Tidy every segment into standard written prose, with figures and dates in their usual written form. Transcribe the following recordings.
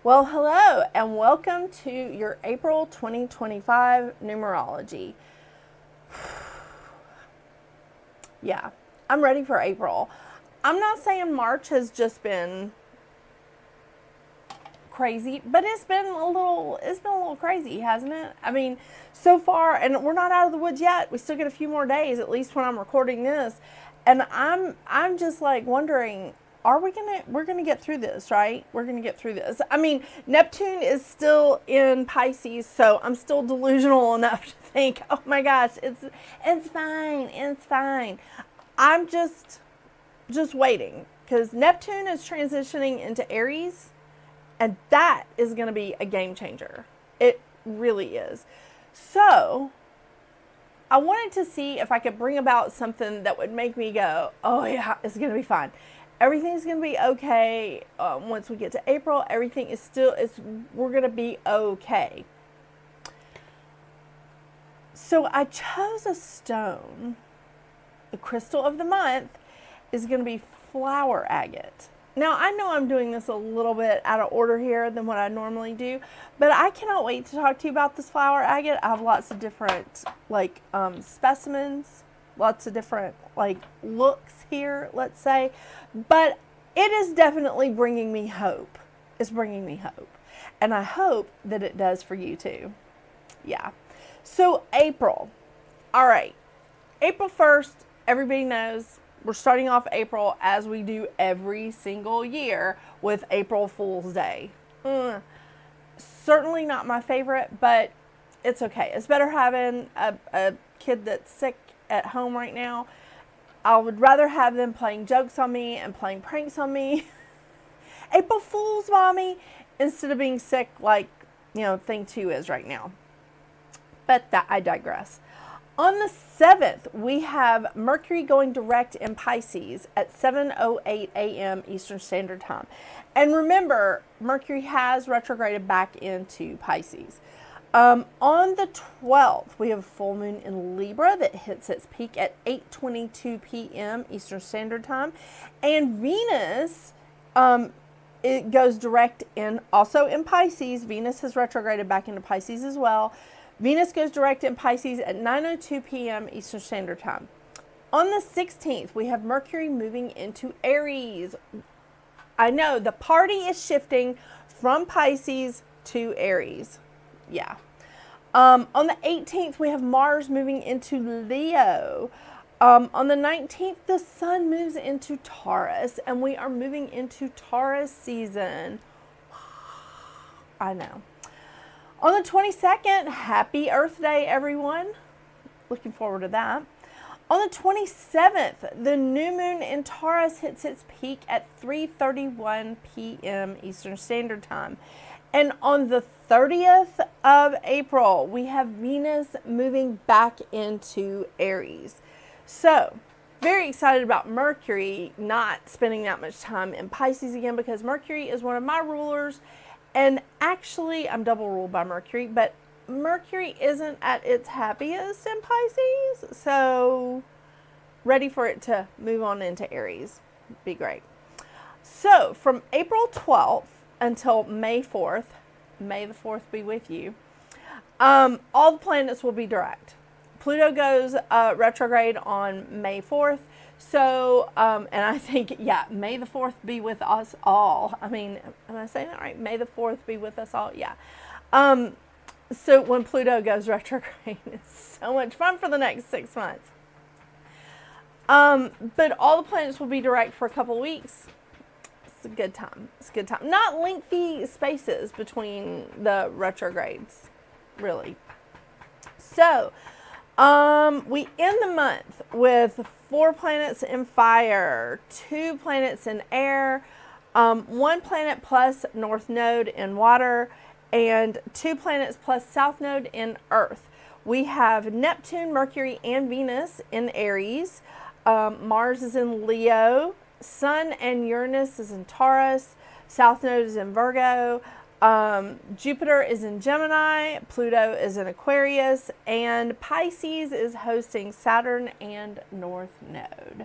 Well, hello and welcome to your April 2025 numerology. Yeah, I'm ready for April. I'm not saying March has just been crazy, but it's been a little crazy, hasn't it? I mean, so far, and we're not out of the woods yet. We still get a few more days, at least when I'm recording this. And I'm just like wondering, we're gonna get through this, right? We're gonna get through this. I mean, Neptune is still in Pisces, so I'm still delusional enough to think, oh my gosh, it's fine. I'm just waiting, because Neptune is transitioning into Aries, and that is going to be a game changer. It really is. So I wanted to see if I could bring about something that would make me go, oh yeah, it's going to be fine. Everything's going to be okay. Once we get to April, everything is we're going to be okay. So I chose a stone. The crystal of the month is going to be Flower Agate. Now, I know I'm doing this a little bit out of order here than what I normally do, but I cannot wait to talk to you about this flower agate. I have lots of different, specimens, lots of different, looks here, let's say, but it is definitely bringing me hope. It's bringing me hope, and I hope that it does for you too. Yeah. So, April. All right. April 1st, everybody knows, we're starting off April as we do every single year with April Fool's Day. Certainly not my favorite, but it's okay. It's better having a kid that's sick at home right now. I would rather have them playing jokes on me and playing pranks on me. April Fool's, mommy, instead of being sick like, thing 2 is right now. But I digress. On the 7th, we have Mercury going direct in Pisces at 7:08 a.m. Eastern Standard Time. And remember, Mercury has retrograded back into Pisces. On the 12th, we have a full moon in Libra that hits its peak at 8:22 p.m. Eastern Standard Time. And Venus, it goes direct also in Pisces. Venus has retrograded back into Pisces as well. Venus goes direct in Pisces at 9:02 p.m. Eastern Standard Time. On the 16th, we have Mercury moving into Aries. I know, the party is shifting from Pisces to Aries. Yeah. On the 18th, we have Mars moving into Leo. On the 19th, the Sun moves into Taurus, and we are moving into Taurus season. I know. On the 22nd, happy Earth Day, everyone. Looking forward to that. On the 27th, the new moon in Taurus hits its peak at 3:31 p.m. Eastern Standard Time. And on the 30th of April, we have Venus moving back into Aries. So, very excited about Mercury not spending that much time in Pisces again, because Mercury is one of my rulers. And actually, I'm double ruled by Mercury, but Mercury isn't at its happiest in Pisces. So, ready for it to move on into Aries. Be great. So, from April 12th until May 4th, May the 4th be with you, all the planets will be direct. Pluto goes retrograde on May 4th. So, and I think, May the 4th be with us all. I mean, am I saying that right? May the 4th be with us all? Yeah. So when Pluto goes retrograde, it's so much fun for the next 6 months. But all the planets will be direct for a couple weeks. It's a good time. Not lengthy spaces between the retrogrades, really. So, we end the month with 4 planets in fire, 2 planets in air, 1 planet plus north node in water, and 2 planets plus south node in earth. We have Neptune, Mercury, and Venus in Aries. Mars is in Leo. Sun and Uranus is in Taurus. South node is in Virgo. Jupiter is in Gemini, Pluto is in Aquarius, and Pisces is hosting Saturn and North Node.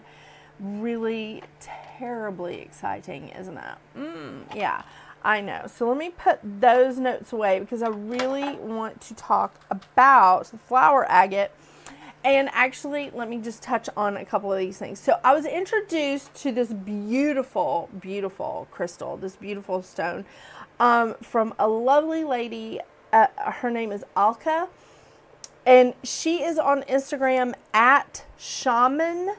Really terribly exciting, isn't it? Yeah. I know. So let me put those notes away because I really want to talk about the flower agate. And actually, let me just touch on a couple of these things. So I was introduced to this beautiful, beautiful crystal, this beautiful stone, from a lovely lady. Her name is Alka. And she is on Instagram at Charman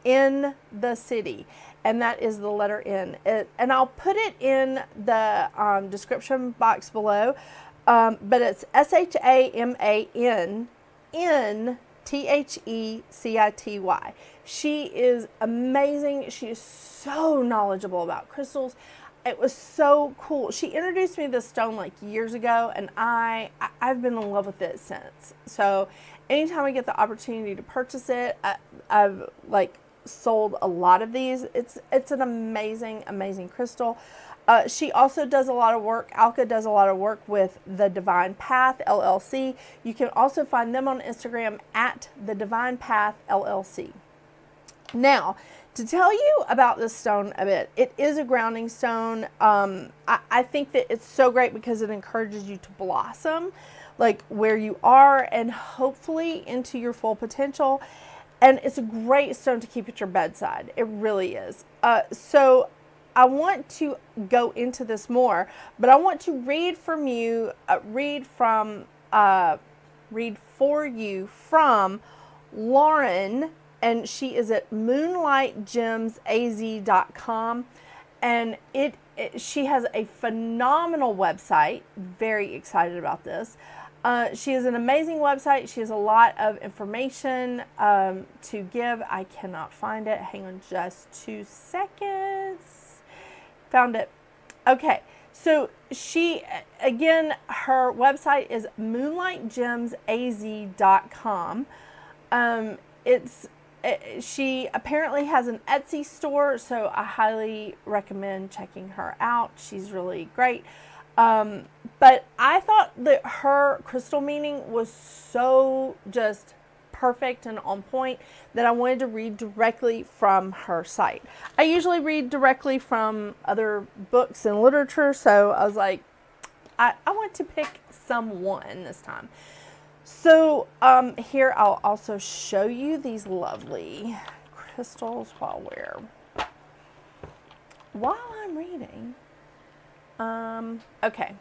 in the city. And that is the letter N. And I'll put it in the description box below. But it's SHAMAN She is amazing. She is so knowledgeable about crystals. It was so cool. She introduced me to this stone like years ago, and I've been in love with it since. So anytime I get the opportunity to purchase it, I've like sold a lot of these. It's an amazing, amazing crystal. She also does a lot of work. Alka does a lot of work with The Divine Path LLC. You can also find them on Instagram at The Divine Path LLC. Now, to tell you about this stone a bit, it is a grounding stone. I think that it's so great because it encourages you to blossom like where you are and hopefully into your full potential. And it's a great stone to keep at your bedside. It really is. So I want to go into this more, but I want to read from you, read for you from Lauren, and she is at moonlightgemsaz.com, and she has a phenomenal website. Very excited about this. She has an amazing website. She has a lot of information to give. I cannot find it. Hang on just 2 seconds. Found it. Okay. So she, again, her website is moonlightgemsaz.com. She apparently has an Etsy store, so I highly recommend checking her out. She's really great. But I thought that her crystal meaning was so just perfect and on point that I wanted to read directly from her site. I usually read directly from other books and literature, so I was like, I want to pick someone this time. So here I'll also show you these lovely crystals while I'm reading. Okay,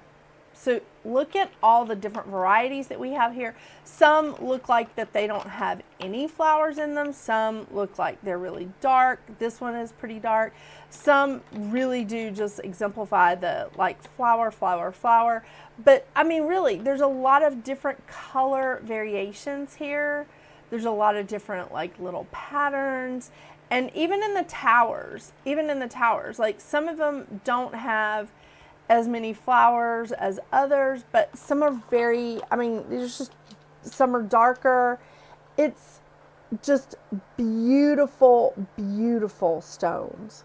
so look at all the different varieties that we have here. Some look like that they don't have any flowers in them. Some look like they're really dark. This one is pretty dark. Some really do just exemplify the like flower. But I mean, really, there's a lot of different color variations here. There's a lot of different like little patterns. And even in the towers, like some of them don't have as many flowers as others, but some are some are darker. It's just beautiful, beautiful stones.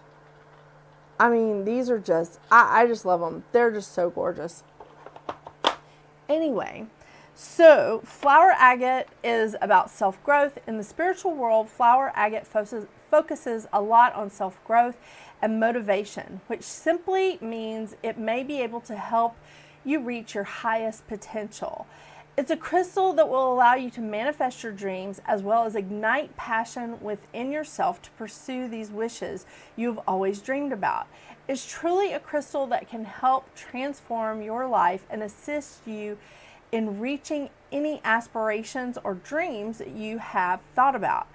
I mean, these are just, I just love them. They're just so gorgeous. Anyway, so flower agate is about self-growth. In the spiritual world, flower agate focuses a lot on self-growth and motivation, which simply means it may be able to help you reach your highest potential. It's a crystal that will allow you to manifest your dreams as well as ignite passion within yourself to pursue these wishes you've always dreamed about. It's truly a crystal that can help transform your life and assist you in reaching any aspirations or dreams that you have thought about.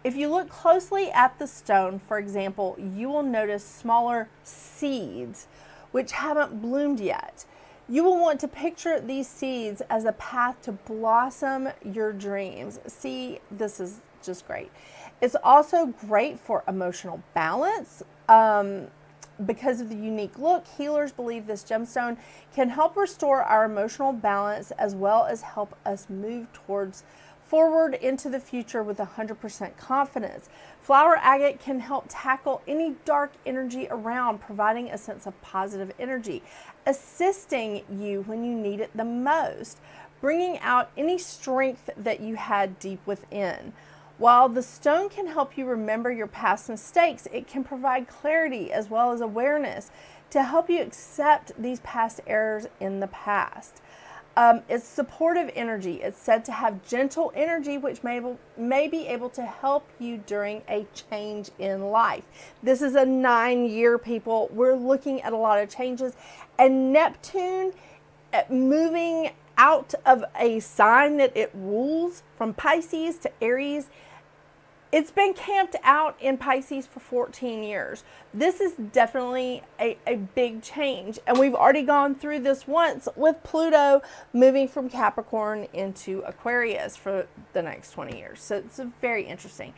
If you look closely at the stone, for example, you will notice smaller seeds which haven't bloomed yet. You will want to picture these seeds as a path to blossom your dreams. See, this is just great. It's also great for emotional balance. Because of the unique look, healers believe this gemstone can help restore our emotional balance as well as help us move forward into the future with 100% confidence. Flower agate can help tackle any dark energy around, providing a sense of positive energy, assisting you when you need it the most, bringing out any strength that you had deep within. While the stone can help you remember your past mistakes, it can provide clarity as well as awareness, to help you accept these past errors in the past. It's supportive energy. It's said to have gentle energy, which may be able to help you during a change in life. This is a 9-year, people. We're looking at a lot of changes. And Neptune moving out of a sign that it rules, from Pisces to Aries, it's been camped out in Pisces for 14 years. This is definitely a big change. And we've already gone through this once with Pluto moving from Capricorn into Aquarius for the next 20 years. So it's very interesting.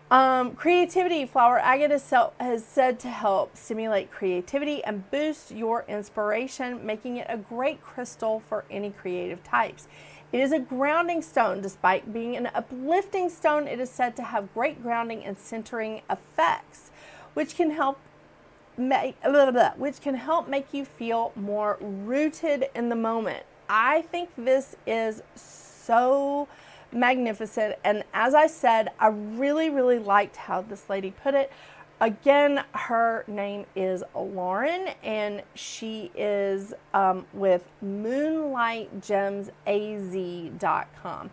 Creativity. Flower Agate has said to help stimulate creativity and boost your inspiration, making it a great crystal for any creative types. It is a grounding stone. Despite being an uplifting stone, it is said to have great grounding and centering effects, which can help make you feel more rooted in the moment. I think this is so magnificent, and as I said, I really liked how this lady put it. Again, her name is Lauren, and she is with Moonlight Gems AZ.com.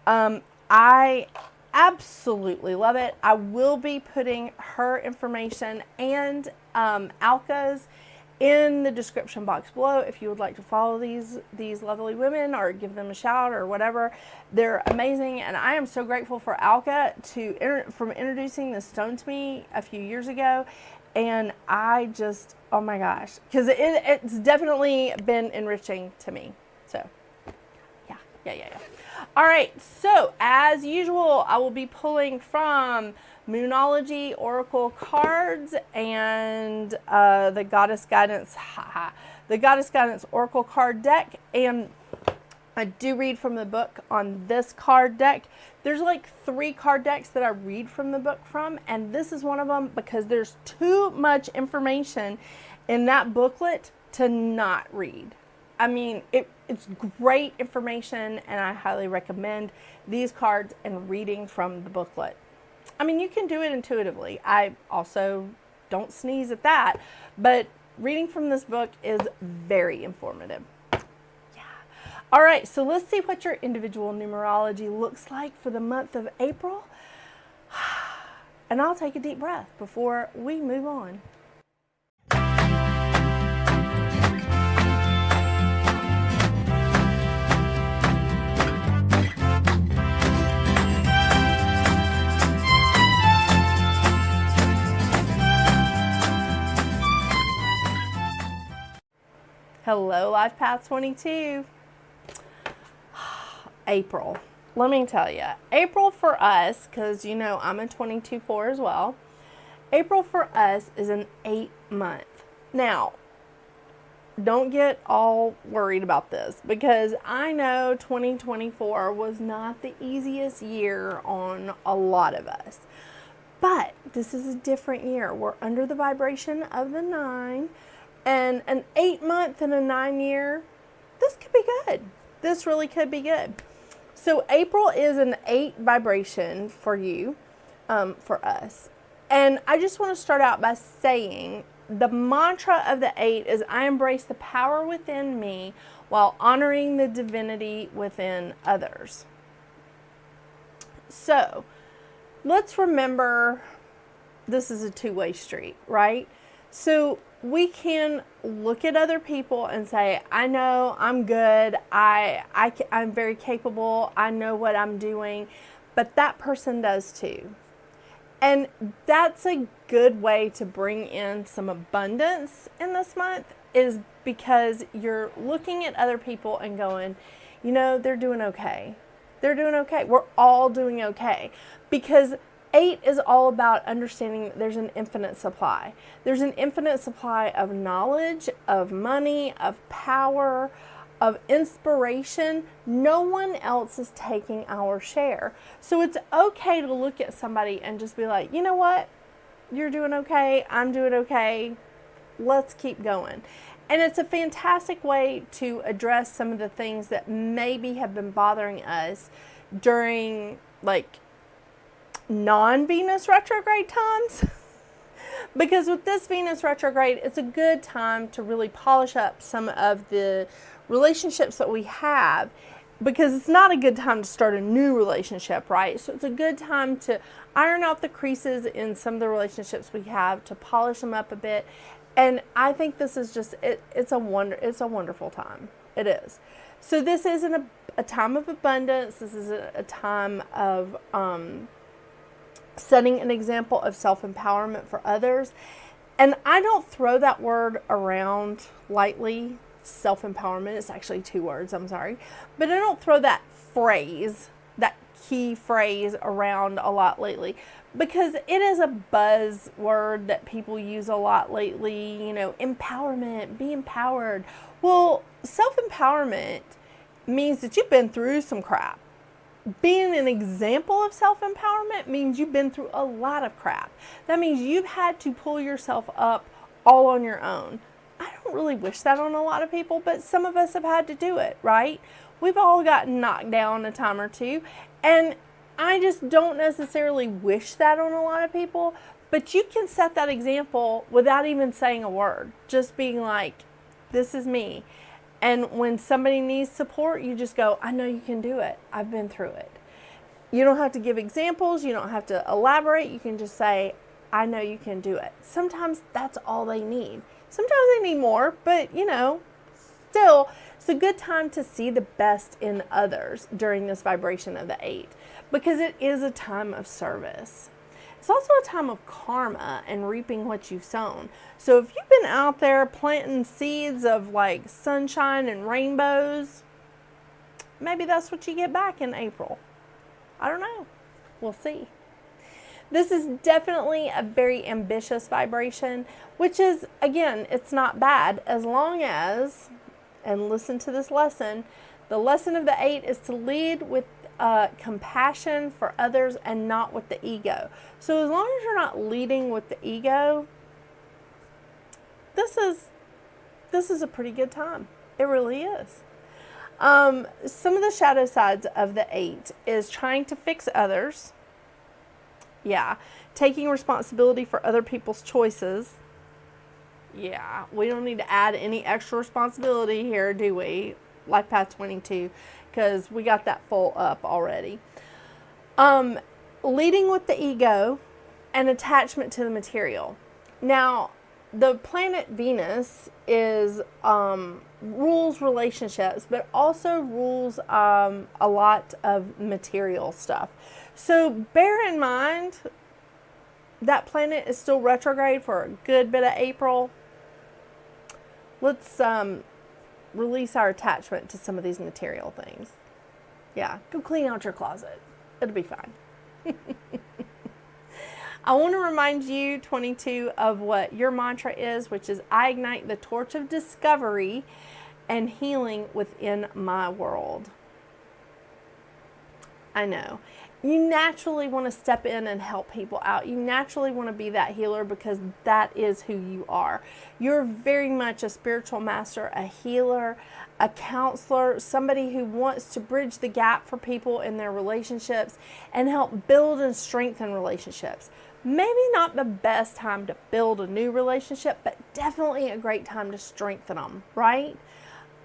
I absolutely love it. I will be putting her information and Alka's in the description box below if you would like to follow these lovely women or give them a shout or whatever. They're amazing, and I am so grateful for Alka from introducing this stone to me a few years ago. And I just, oh my gosh, because it's definitely been enriching to me. So yeah. All right, so as usual, I will be pulling from Moonology Oracle cards and the Goddess Guidance Oracle card deck, and I do read from the book on this card deck. There's like 3 card decks that I read from the book from, and this is one of them because there's too much information in that booklet to not read. I mean, it's great information, and I highly recommend these cards and reading from the booklet. I mean, you can do it intuitively. I also don't sneeze at that, but reading from this book is very informative. Yeah. All right, so let's see what your individual numerology looks like for the month of April. And I'll take a deep breath before we move on. Hello, Life Path 22. April. Let me tell you, April for us, because you know I'm a 22-4 as well. April for us is an 8-month. Now, don't get all worried about this, because I know 2024 was not the easiest year on a lot of us. But this is a different year. We're under the vibration of the 9. And an 8-month and a 9-year, this could be good. This really could be good. So April is an 8 vibration for you, for us. And I just want to start out by saying the mantra of the 8 is, I embrace the power within me while honoring the divinity within others. So let's remember this is a two-way street, right? So we can look at other people and say, I know I'm good, I'm very capable, I know what I'm doing, but that person does too. And that's a good way to bring in some abundance in this month, is because you're looking at other people and going, you know, they're doing okay. They're doing okay. We're all doing okay. Because 8 is all about understanding that there's an infinite supply. There's an infinite supply of knowledge, of money, of power, of inspiration. No one else is taking our share. So it's okay to look at somebody and just be like, you know what? You're doing okay. I'm doing okay. Let's keep going. And it's a fantastic way to address some of the things that maybe have been bothering us during like non-Venus retrograde times. Because with this Venus retrograde, it's a good time to really polish up some of the relationships that we have, because it's not a good time to start a new relationship, right? So it's a good time to iron out the creases in some of the relationships we have, to polish them up a bit. And I think this is just, it's a wonderful time. It is. So this isn't a time of abundance. This is a time of setting an example of self-empowerment for others. And I don't throw that word around lightly. Self-empowerment, it's actually 2 words, I'm sorry. But I don't throw that phrase, that key phrase, around a lot lately, because it is a buzzword that people use a lot lately. You know, empowerment, be empowered. Well, self-empowerment means that you've been through some crap. Being an example of self-empowerment means you've been through a lot of crap. That means you've had to pull yourself up all on your own. I don't really wish that on a lot of people, but some of us have had to do it, right? We've all gotten knocked down a time or two, and I just don't necessarily wish that on a lot of people, but you can set that example without even saying a word, just being like, this is me. And when somebody needs support, you just go, I know you can do it. I've been through it. You don't have to give examples. You don't have to elaborate. You can just say, I know you can do it. Sometimes that's all they need. Sometimes they need more, but you know, still, it's a good time to see the best in others during this vibration of the 8, because it is a time of service. It's also a time of karma and reaping what you've sown. So if you've been out there planting seeds of like sunshine and rainbows, maybe that's what you get back in April. I don't know. We'll see. This is definitely a very ambitious vibration, which is, again, it's not bad as long as, and listen to this lesson, the lesson of the 8 is to lead with compassion for others and not with the ego. So as long as you're not leading with the ego, this is a pretty good time. It really is. Some of the shadow sides of the 8 is trying to fix others. Yeah. Taking responsibility for other people's choices. Yeah. We don't need to add any extra responsibility here, do we? Life Path 22, because we got that full up already. Leading with the ego and attachment to the material. Now, the planet Venus is rules relationships, but also rules a lot of material stuff. So bear in mind that planet is still retrograde for a good bit of April. Let's release our attachment to some of these material things. Yeah, go clean out your closet. It'll be fine. I want to remind you, 22, of what your mantra is, which is, I ignite the torch of discovery and healing within my world. I know. You naturally want to step in and help people out. You naturally want to be that healer because that is who you are. You're very much a spiritual master, a healer, a counselor, somebody who wants to bridge the gap for people in their relationships and help build and strengthen relationships. Maybe not the best time to build a new relationship, but definitely a great time to strengthen them, right?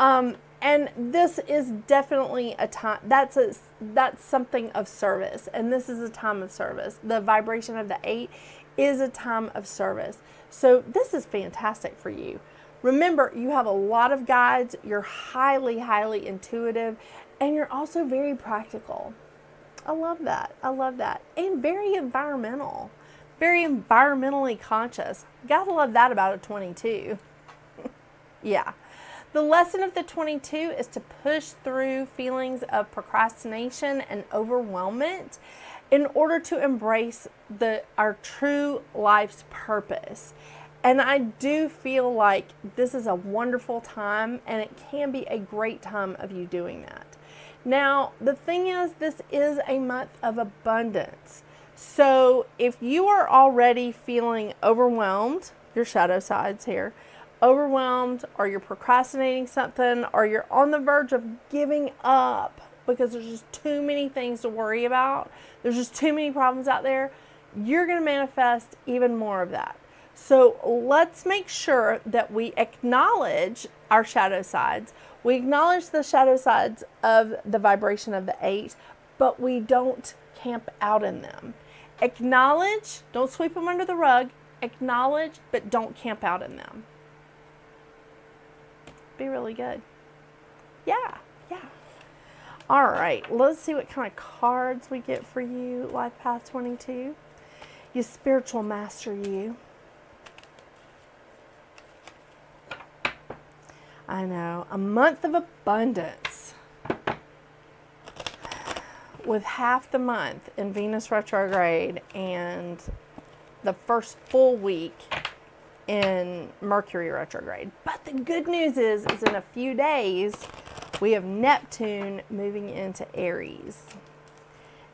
And this is definitely a time, that's something of service. And this is a time of service. The vibration of the 8 is a time of service. So this is fantastic for you. Remember, you have a lot of guides. You're highly, highly intuitive. And you're also very practical. I love that. I love that. And very environmental. Very environmentally conscious. Gotta love that about a 22. Yeah. The lesson of the 22 is to push through feelings of procrastination and overwhelmment in order to embrace our true life's purpose. And I do feel like this is a wonderful time, and it can be a great time of you doing that. Now, the thing is, this is a month of abundance. So if you are already feeling overwhelmed, your shadow sides here, overwhelmed, or you're procrastinating something, or you're on the verge of giving up because there's just too many things to worry about, there's just too many problems out there, you're going to manifest even more of that. So let's make sure that we acknowledge our shadow sides. We acknowledge the shadow sides of the vibration of the 8, but we don't camp out in them. Acknowledge, don't sweep them under the rug. Acknowledge, but don't camp out in them. Be really good. Yeah. All right, let's see what kind of cards we get for you, Life Path 22. You spiritual master, you. I know, a month of abundance. With half the month in Venus retrograde and the first full week in Mercury retrograde. But the good news is in a few days, we have Neptune moving into Aries.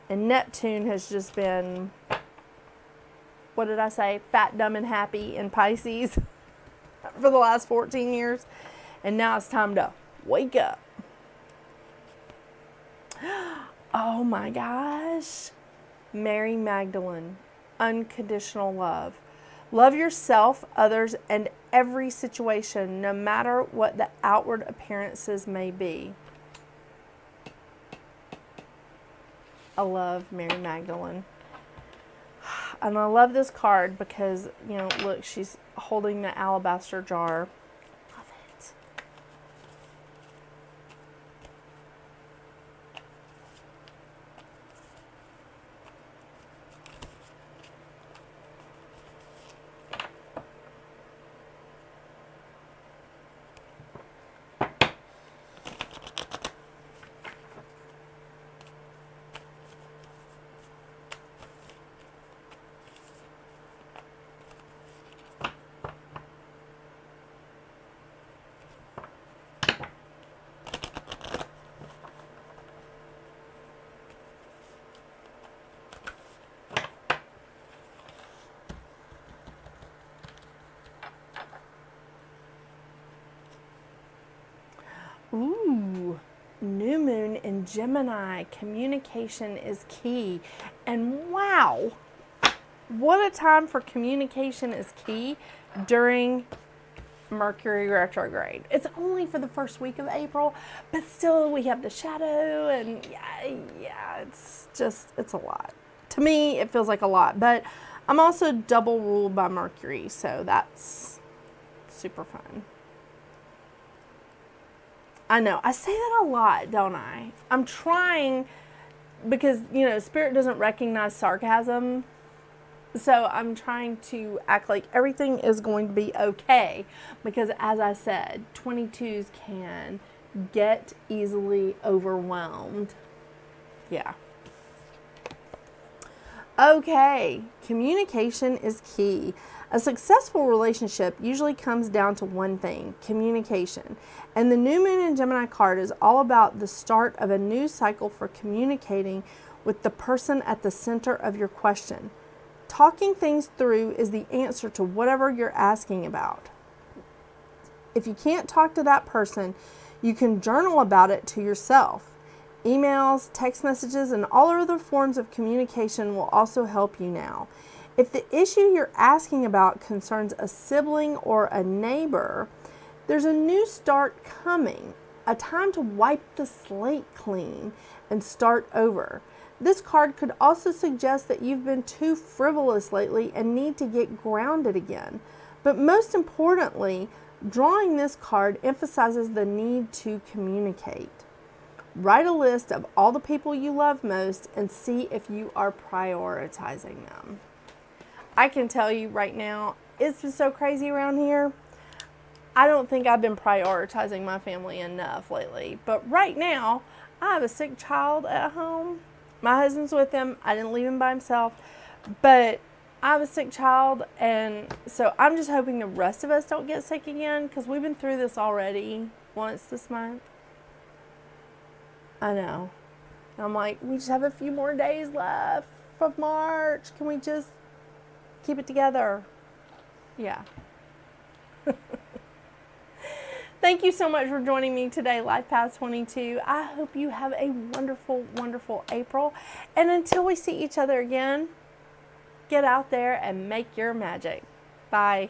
And Neptune has just been, what did I say? Fat, dumb, and happy in Pisces for the last 14 years. And now it's time to wake up. Oh my gosh. Mary Magdalene. Unconditional love. Love yourself, others, and every situation, no matter what the outward appearances may be. I love Mary Magdalene. And I love this card because, you know, look, she's holding the alabaster jar. Love it. Ooh, new moon in Gemini. Communication is key. And wow, what a time for communication is key during Mercury retrograde. It's only for the first week of April, but still we have the shadow and yeah, it's a lot. To me, it feels like a lot, but I'm also double ruled by Mercury, so that's super fun. I know. I say that a lot, don't I? I'm trying because, you know, Spirit doesn't recognize sarcasm. So I'm trying to act like everything is going to be okay. Because as I said, 22s can get easily overwhelmed. Yeah. Okay. Communication is key. A successful relationship usually comes down to one thing, communication. And the new moon in Gemini card is all about the start of a new cycle for communicating with the person at the center of your question. Talking things through is the answer to whatever you're asking about. If you can't talk to that person, you can journal about it to yourself. Emails, text messages, and all other forms of communication will also help you now. If the issue you're asking about concerns a sibling or a neighbor, there's a new start coming, a time to wipe the slate clean and start over. This card could also suggest that you've been too frivolous lately and need to get grounded again. But most importantly, drawing this card emphasizes the need to communicate. Write a list of all the people you love most and see if you are prioritizing them. I can tell you right now, it's been so crazy around here. I don't think I've been prioritizing my family enough lately. But right now, I have a sick child at home. My husband's with him. I didn't leave him by himself. But I have a sick child. And so I'm just hoping the rest of us don't get sick again. Because we've been through this already once this month. I know. I'm like, we just have a few more days left of March. Can we just keep it together? Yeah. Thank you so much for joining me today, Life Path 22. I hope you have a wonderful, wonderful April. And until we see each other again, get out there and make your magic. Bye.